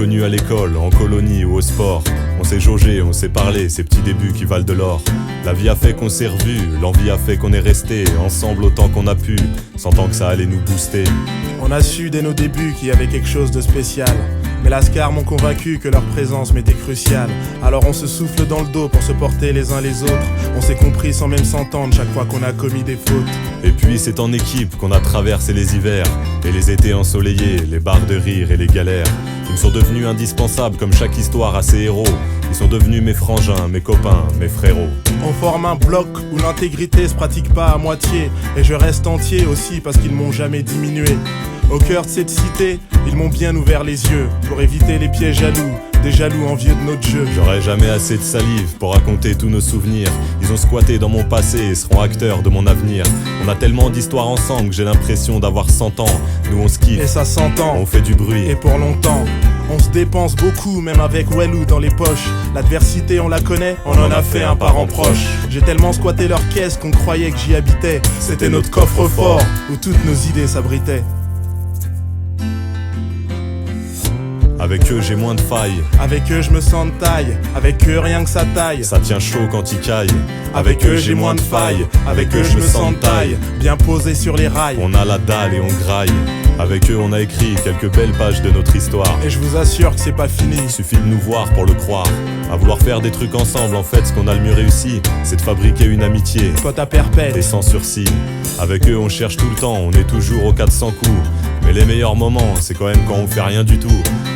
connus à l'école, en colonie ou au sport. On s'est jaugé, on s'est parlé, ces petits débuts qui valent de l'or. La vie a fait qu'on s'est revus, l'envie a fait qu'on est resté ensemble autant qu'on a pu, sentant que ça allait nous booster. On a su dès nos débuts qu'il y avait quelque chose de spécial. Mais Lascar m'ont convaincu que leur présence m'était cruciale. Alors on se souffle dans le dos pour se porter les uns les autres. On s'est compris sans même s'entendre chaque fois qu'on a commis des fautes. Et puis c'est en équipe qu'on a traversé les hivers et les étés ensoleillés, les barres de rire et les galères. Ils me sont devenus indispensables comme chaque histoire a ses héros. Ils sont devenus mes frangins, mes copains, mes frérots. On forme un bloc où l'intégrité se pratique pas à moitié. Et je reste entier aussi parce qu'ils m'ont jamais diminué. Au cœur de cette cité, ils m'ont bien ouvert les yeux pour éviter les pièges jaloux, des jaloux envieux de notre jeu. J'aurai jamais assez de salive pour raconter tous nos souvenirs. Ils ont squatté dans mon passé et seront acteurs de mon avenir. On a tellement d'histoires ensemble que j'ai l'impression d'avoir 100 ans. Nous on se kiffe, et ça s'entend, on fait du bruit, et pour longtemps. On se dépense beaucoup, même avec Wellou dans les poches. L'adversité on la connaît, on en a fait un parent proche. J'ai tellement squatté leur caisse qu'on croyait que j'y habitais. C'était notre coffre-fort où toutes nos idées s'abritaient. Avec eux j'ai moins de failles. Avec eux je me sens de taille. Avec eux rien que ça taille. Ça tient chaud quand ils caillent. Avec eux j'ai moins de failles. Avec eux je me sens de taille. Bien posé sur les rails. On a la dalle et on graille. Avec eux on a écrit quelques belles pages de notre histoire. Et je vous assure que c'est pas fini. Il suffit de nous voir pour le croire. À vouloir faire des trucs ensemble, en fait ce qu'on a le mieux réussi, c'est de fabriquer une amitié. Pote à perpète. Et sans sursis. Avec eux on cherche tout le temps, on est toujours aux 400 coups. Mais les meilleurs moments, c'est quand même quand on fait rien du tout.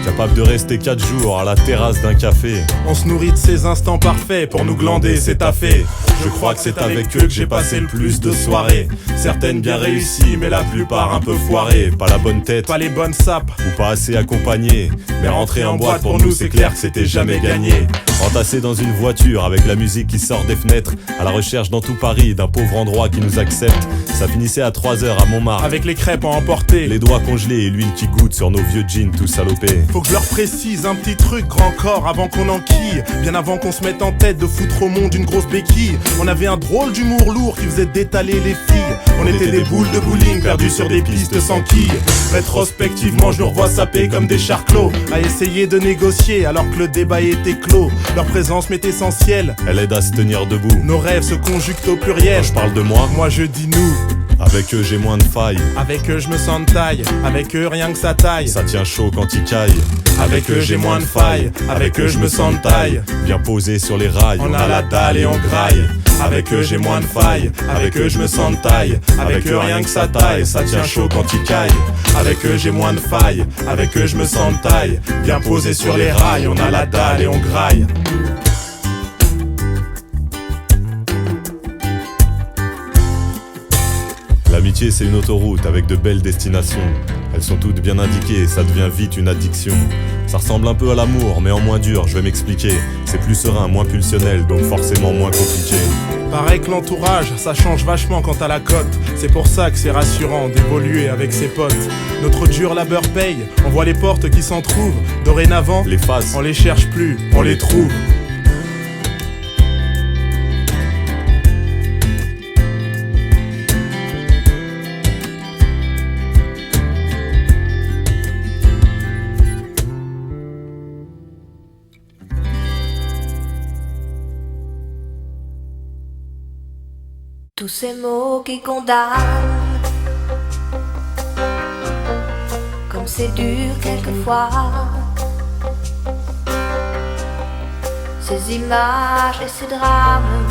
Capable de rester 4 jours à la terrasse d'un café. On se nourrit de ces instants parfaits. Pour nous glander, c'est taffé. Je crois que c'est avec eux que j'ai passé le plus de soirées. Certaines bien réussies, mais la plupart un peu foirées. Pas la bonne tête, pas les bonnes sapes, ou pas assez accompagné. Mais rentrer en boîte pour nous, c'est clair que c'était jamais gagné. Entassé dans une voiture avec la musique qui sort des fenêtres, à la recherche dans tout Paris d'un pauvre endroit qui nous accepte. Ça finissait à 3h à Montmartre, avec les crêpes à emporter, les doigts congelés et l'huile qui goûte sur nos vieux jeans tout salopés. Faut que je leur précise un petit truc grand corps avant qu'on enquille. Bien avant qu'on se mette en tête de foutre au monde une grosse béquille. On avait un drôle d'humour lourd qui faisait détaler les filles. On était des boules de bowling perdues sur des pistes sans quilles. Rétrospectivement je nous revois saper comme des charclos, à essayer de négocier alors que le débat était clos. Leur présence m'est essentielle, elle aide à se tenir debout. Nos rêves se conjuguent au pluriel. Quand je parle de moi je dis nous. Avec eux j'ai moins de failles. Avec eux je me sens de taille. Avec eux rien que ça taille. Ça tient chaud quand ils caillent. Avec eux j'ai moins de failles. Avec eux je me sens de taille. Bien posé sur les rails. On a la dalle et on graille. Avec eux j'ai moins de failles. Avec eux je me sens de taille. Avec eux rien que ça taille. Ça tient chaud quand ils caillent. Avec eux j'ai moins de failles. Avec eux je me sens de taille. Bien posé sur les rails. On a la dalle et on graille. L'amitié c'est une autoroute avec de belles destinations. Elles sont toutes bien indiquées, ça devient vite une addiction. Ça ressemble un peu à l'amour, mais en moins dur, je vais m'expliquer. C'est plus serein, moins pulsionnel, donc forcément moins compliqué. Pareil que l'entourage, ça change vachement quant à la cote. C'est pour ça que c'est rassurant d'évoluer avec ses potes. Notre dur labeur paye, on voit les portes qui s'en trouvent. Dorénavant, les faces, on les cherche plus, on les trouve. Tous ces mots qui condamnent, comme c'est dur quelquefois. Ces images et ces drames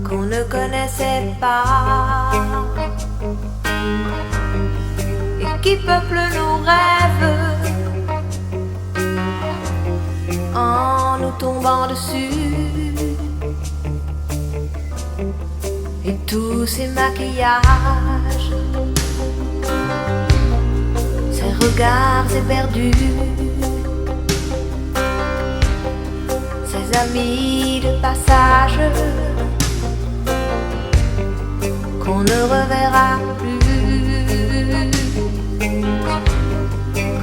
qu'on ne connaissait pas et qui peuplent nos rêves en nous tombant dessus. Et tous ces maquillages, ces regards éperdus, ces amis de passage qu'on ne reverra plus.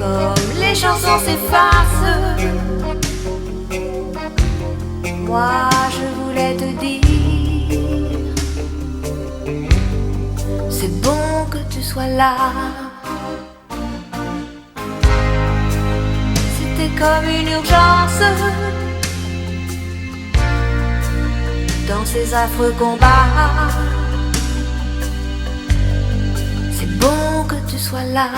Comme les chansons s'effacent, moi je voulais te dire, c'est bon que tu sois là. comme une urgence dans ces affreux combats. C'est bon que tu sois là.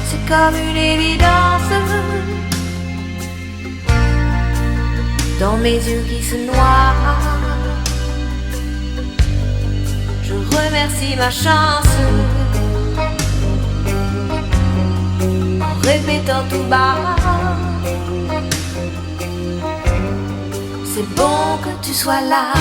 C'est comme une évidence dans mes yeux qui se noient. Je remercie ma chance en répétant tout bas. C'est bon que tu sois là.